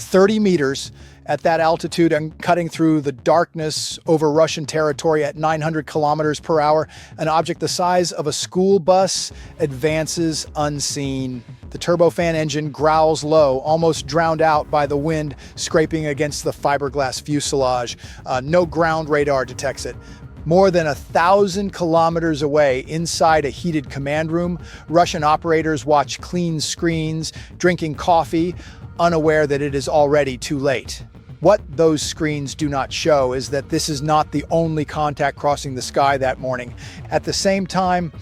30 meters at that altitude and cutting through the darkness over Russian territory at 900 kilometers per hour. An object the size of a school bus advances unseen. The turbofan engine growls low, almost drowned out by the wind scraping against the fiberglass fuselage. No ground radar detects it. More than 1,000 kilometers away, inside a heated command room, Russian operators watch clean screens, drinking coffee, unaware that it is already too late. What those screens do not show is that this is not the only contact crossing the sky that morning. At the same time,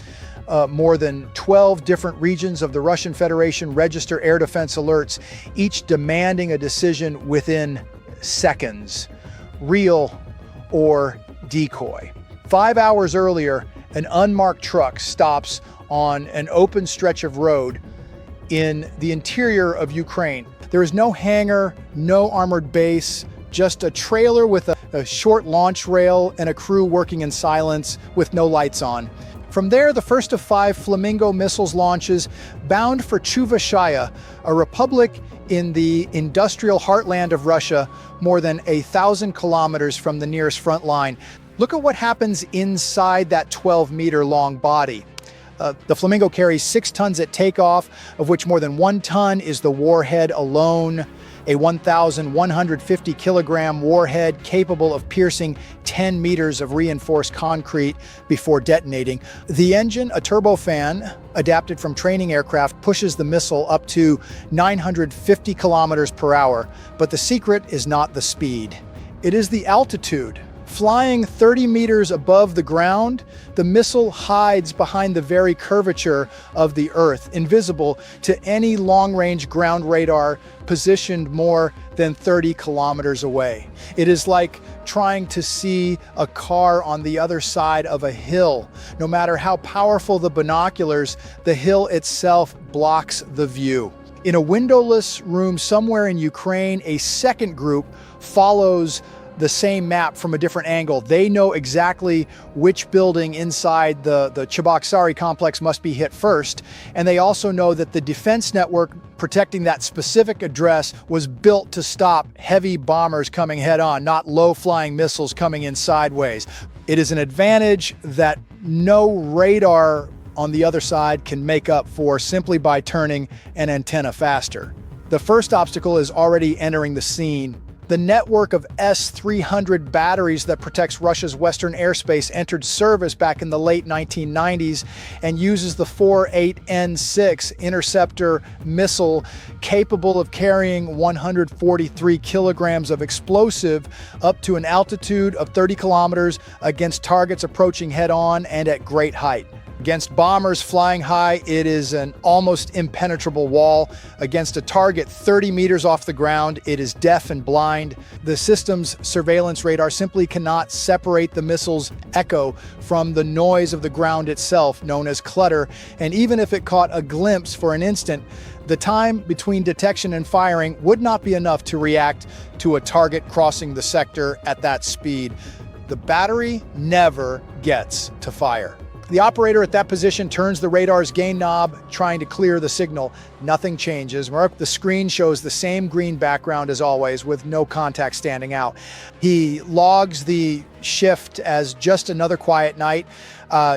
more than 12 different regions of the Russian Federation register air defense alerts, each demanding a decision within seconds, real or decoy. 5 hours earlier, an unmarked truck stops on an open stretch of road in the interior of Ukraine. There is no hangar, no armored base, just a trailer with a short launch rail and a crew working in silence with no lights on. From there, the first of 5 Flamingo missiles launches, bound for Chuvashia, a republic in the industrial heartland of Russia, more than 1,000 kilometers from the nearest front line. Look at what happens inside that 12-meter-long body. The Flamingo carries 6 tons at takeoff, of which more than 1 ton is the warhead alone, a 1,150-kilogram warhead capable of piercing 10 meters of reinforced concrete before detonating. The engine, a turbofan adapted from training aircraft, pushes the missile up to 950 kilometers per hour. But the secret is not the speed. It is the altitude. Flying 30 meters above the ground, the missile hides behind the very curvature of the Earth, invisible to any long-range ground radar positioned more than 30 kilometers away. It is like trying to see a car on the other side of a hill. No matter how powerful the binoculars, the hill itself blocks the view. In a windowless room somewhere in Ukraine, a second group follows the same map from a different angle. They know exactly which building inside the Cheboksary complex must be hit first, and they also know that the defense network protecting that specific address was built to stop heavy bombers coming head-on, not low-flying missiles coming in sideways. It is an advantage that no radar on the other side can make up for simply by turning an antenna faster. The first obstacle is already entering the scene. The network of S-300 batteries that protects Russia's western airspace entered service back in the late 1990s and uses the 48N6 interceptor missile capable of carrying 143 kilograms of explosive up to an altitude of 30 kilometers against targets approaching head-on and at great height. Against bombers flying high, it is an almost impenetrable wall. Against a target 30 meters off the ground, it is deaf and blind. The system's surveillance radar simply cannot separate the missile's echo from the noise of the ground itself, known as clutter. And even if it caught a glimpse for an instant, the time between detection and firing would not be enough to react to a target crossing the sector at that speed. The battery never gets to fire. The operator at that position turns the radar's gain knob, trying to clear the signal. Nothing changes. The screen shows the same green background as always, with no contact standing out. He logs the shift as just another quiet night,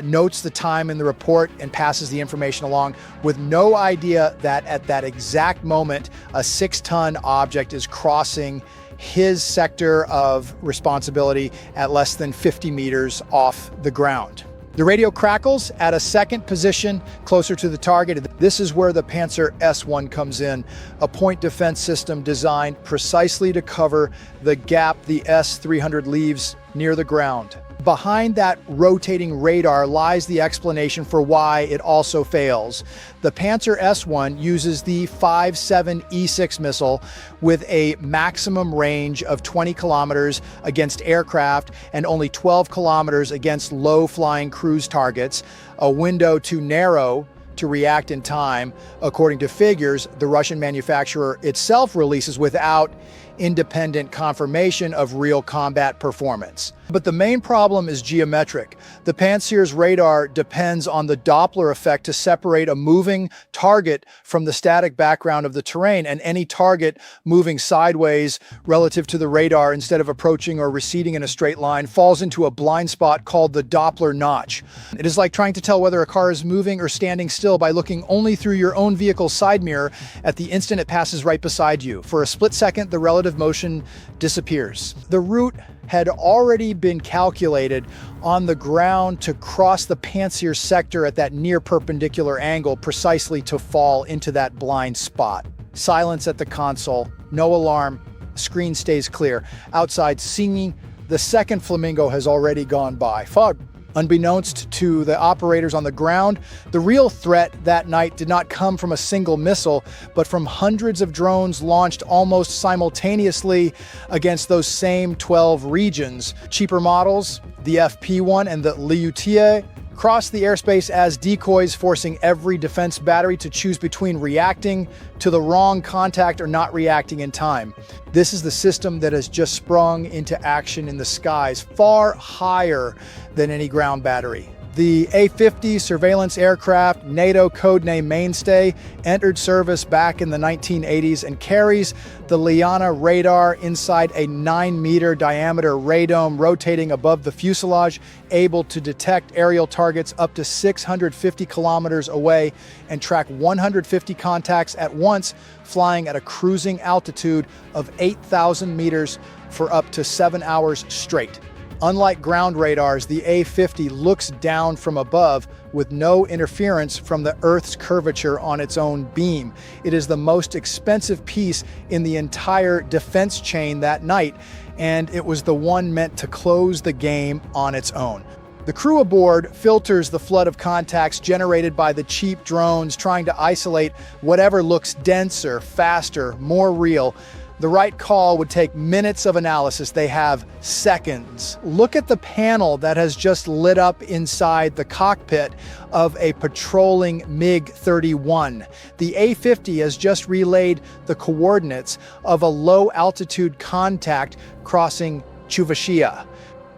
notes the time in the report, and passes the information along with no idea that at that exact moment, a 6-ton object is crossing his sector of responsibility at less than 50 meters off the ground. The radio crackles at a second position closer to the target. This is where the Panzer S-1 comes in, a point defense system designed precisely to cover the gap the S-300 leaves near the ground. Behind that rotating radar lies the explanation for why it also fails. The Panzer S-1 uses the 5.7 E6 missile with a maximum range of 20 kilometers against aircraft and only 12 kilometers against low-flying cruise targets, a window too narrow to react in time, according to figures the Russian manufacturer itself releases without independent confirmation of real combat performance. But the main problem is geometric. The Pantsir's radar depends on the Doppler effect to separate a moving target from the static background of the terrain, and any target moving sideways relative to the radar instead of approaching or receding in a straight line falls into a blind spot called the Doppler notch. It is like trying to tell whether a car is moving or standing still by looking only through your own vehicle's side mirror at the instant it passes right beside you. For a split second, the relative motion disappears. The route had already been calculated on the ground to cross the Pantsir sector at that near perpendicular angle precisely to fall into that blind spot. Silence at the console, no alarm, screen stays clear. Outside singing, the second Flamingo has already gone by. Fog. Unbeknownst to the operators on the ground, the real threat that night did not come from a single missile, but from hundreds of drones launched almost simultaneously against those same 12 regions. Cheaper models, the FP-1 and the Lyutia, crossed the airspace as decoys, forcing every defense battery to choose between reacting to the wrong contact or not reacting in time. This is the system that has just sprung into action in the skies, far higher than any ground battery. The A-50 surveillance aircraft, NATO codename Mainstay, entered service back in the 1980s and carries the Liana radar inside a 9-meter diameter radome rotating above the fuselage, able to detect aerial targets up to 650 kilometers away and track 150 contacts at once, flying at a cruising altitude of 8,000 meters for up to 7 hours straight. Unlike ground radars, the A-50 looks down from above with no interference from the Earth's curvature on its own beam. It is the most expensive piece in the entire defense chain that night, and it was the one meant to close the game on its own. The crew aboard filters the flood of contacts generated by the cheap drones, trying to isolate whatever looks denser, faster, more real. The right call would take minutes of analysis. They have seconds. Look at the panel that has just lit up inside the cockpit of a patrolling MiG-31. The A-50 has just relayed the coordinates of a low-altitude contact crossing Chuvashia.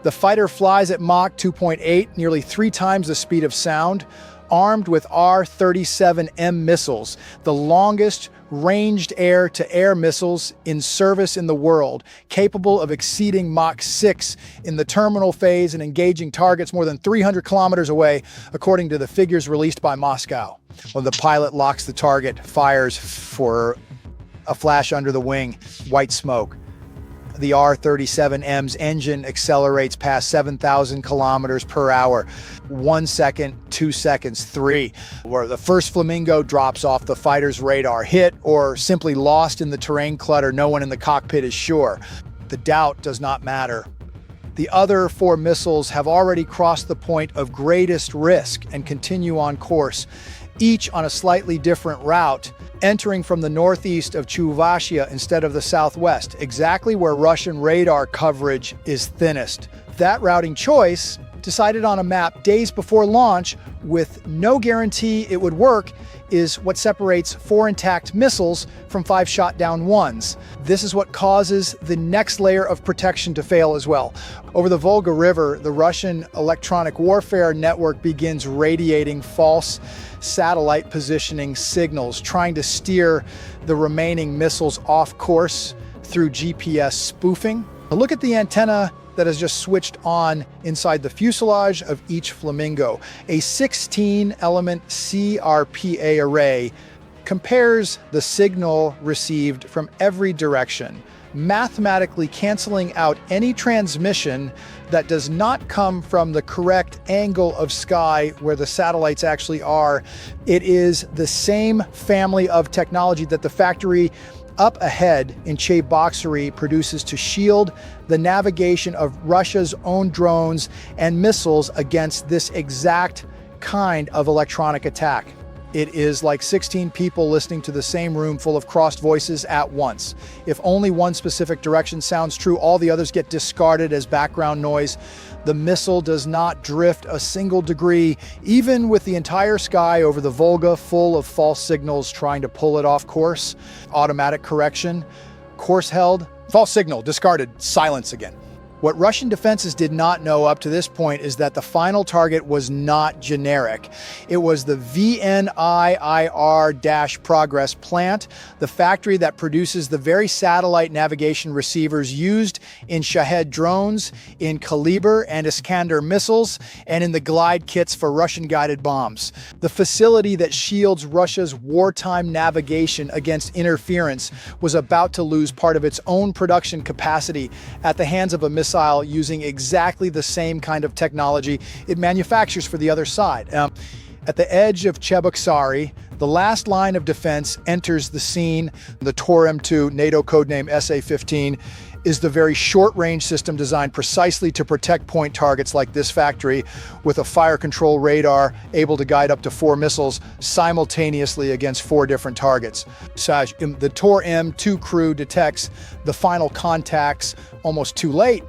The fighter flies at Mach 2.8, nearly 3 times the speed of sound, armed with R-37M missiles, the longest ranged air-to-air missiles in service in the world, capable of exceeding Mach 6 in the terminal phase and engaging targets more than 300 kilometers away, according to the figures released by Moscow. When the pilot locks the target, fires for a flash under the wing, white smoke. The R-37M's engine accelerates past 7,000 kilometers per hour. 1 second, 2 seconds, 3. Where the first Flamingo drops off the fighter's radar, hit or simply lost in the terrain clutter, no one in the cockpit is sure. The doubt does not matter. The other 4 missiles have already crossed the point of greatest risk and continue on course, each on a slightly different route, entering from the northeast of Chuvashia instead of the southwest, exactly where Russian radar coverage is thinnest. That routing choice, decided on a map days before launch with no guarantee it would work, is what separates 4 intact missiles from 5 shot-down ones. This is what causes the next layer of protection to fail as well. Over the Volga River, the Russian electronic warfare network begins radiating false satellite positioning signals, trying to steer the remaining missiles off course through GPS spoofing. Look at the antenna that has just switched on inside the fuselage of each Flamingo. A 16-element CRPA array compares the signal received from every direction, mathematically canceling out any transmission that does not come from the correct angle of sky where the satellites actually are. It is the same family of technology that the factory up ahead in Cheboksary produces to shield the navigation of Russia's own drones and missiles against this exact kind of electronic attack. It is like 16 people listening to the same room full of crossed voices at once. If only one specific direction sounds true, all the others get discarded as background noise. The missile does not drift a single degree, even with the entire sky over the Volga full of false signals trying to pull it off course. Automatic correction. Course held, False signal, discarded, silence again. What Russian defenses did not know up to this point is that the final target was not generic. It was the VNIIR-Progress plant, the factory that produces the very satellite navigation receivers used in Shahed drones, in Kalibr and Iskander missiles, and in the glide kits for Russian-guided bombs. The facility that shields Russia's wartime navigation against interference was about to lose part of its own production capacity at the hands of a missile using exactly the same kind of technology it manufactures for the other side. At the edge of Cheboksary, the last line of defense enters the scene. The Tor M2, NATO codename SA-15, is the very short-range system designed precisely to protect point targets like this factory, with a fire control radar able to guide up to 4 missiles simultaneously against 4 different targets. The Tor M2 crew detects the final contacts almost too late.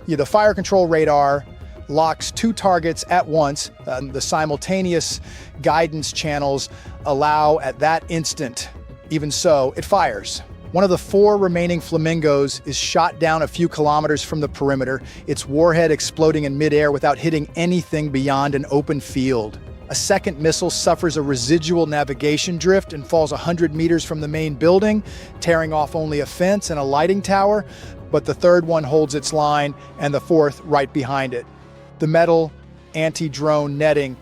The fire control radar locks 2 targets at once. The simultaneous guidance channels allow at that instant. Even so, it fires. One of the 4 remaining Flamingos is shot down a few kilometers from the perimeter, its warhead exploding in midair without hitting anything beyond an open field. A second missile suffers a residual navigation drift and falls 100 meters from the main building, tearing off only a fence and a lighting tower, but the third one holds its line and the fourth right behind it. The metal anti-drone netting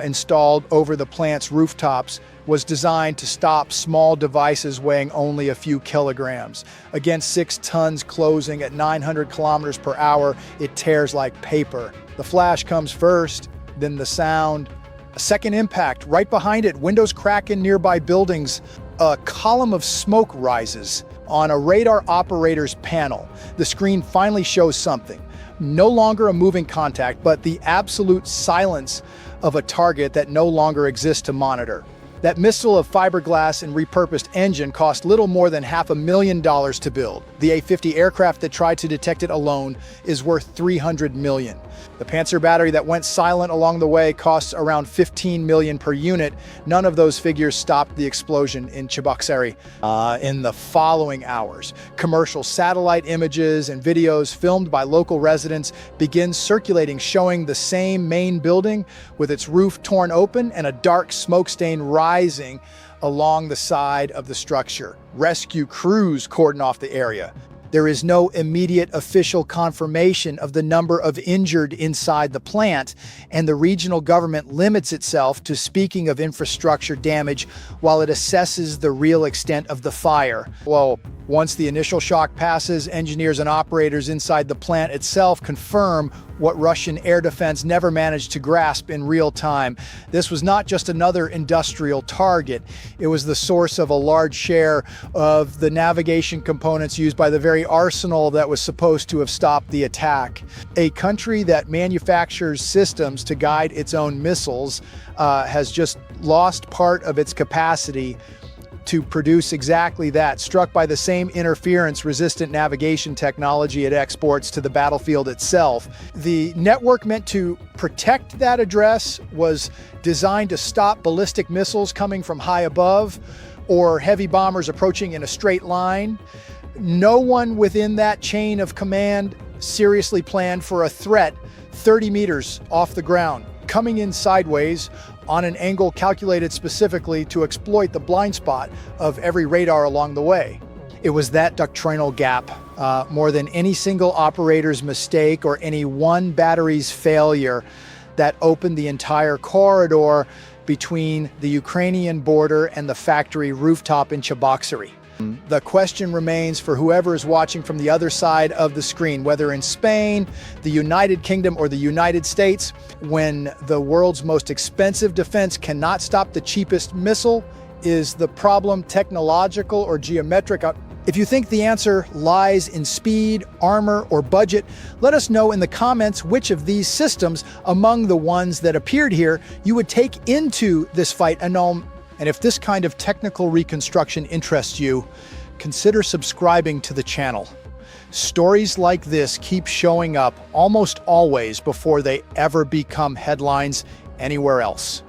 installed over the plant's rooftops was designed to stop small devices weighing only a few kilograms. Against 6 tons closing at 900 kilometers per hour, it tears like paper. The flash comes first, then the sound. A second impact, right behind it, windows crack in nearby buildings. A column of smoke rises. On a radar operator's panel, the screen finally shows something. No longer a moving contact, but the absolute silence of a target that no longer exists to monitor. That missile of fiberglass and repurposed engine cost little more than $500,000 to build. The A-50 aircraft that tried to detect it alone is worth $300 million. The Panzer battery that went silent along the way costs around $15 million per unit. None of those figures stopped the explosion in Cheboksary. In the following hours, commercial satellite images and videos filmed by local residents begin circulating, showing the same main building with its roof torn open and a dark smoke stain rising along the side of the structure. Rescue crews cordon off the area. There is no immediate official confirmation of the number of injured inside the plant, and the regional government limits itself to speaking of infrastructure damage while it assesses the real extent of the fire. Well, once the initial shock passes, engineers and operators inside the plant itself confirm what Russian air defense never managed to grasp in real time. This was not just another industrial target. It was the source of a large share of the navigation components used by the very arsenal that was supposed to have stopped the attack. A country that manufactures systems to guide its own missiles has just lost part of its capacity to produce exactly that, struck by the same interference-resistant navigation technology it exports to the battlefield itself. The network meant to protect that address was designed to stop ballistic missiles coming from high above or heavy bombers approaching in a straight line. No one within that chain of command seriously planned for a threat 30 meters off the ground, coming in sideways on an angle calculated specifically to exploit the blind spot of every radar along the way. It was that doctrinal gap, more than any single operator's mistake or any one battery's failure, that opened the entire corridor between the Ukrainian border and the factory rooftop in Cheboksary. The question remains for whoever is watching from the other side of the screen, whether in Spain, the United Kingdom, or the United States, when the world's most expensive defense cannot stop the cheapest missile, is the problem technological or geometric? If you think the answer lies in speed, armor, or budget, let us know in the comments which of these systems among the ones that appeared here you would take into this fight. And if this kind of technical reconstruction interests you, consider subscribing to the channel. Stories like this keep showing up almost always before they ever become headlines anywhere else.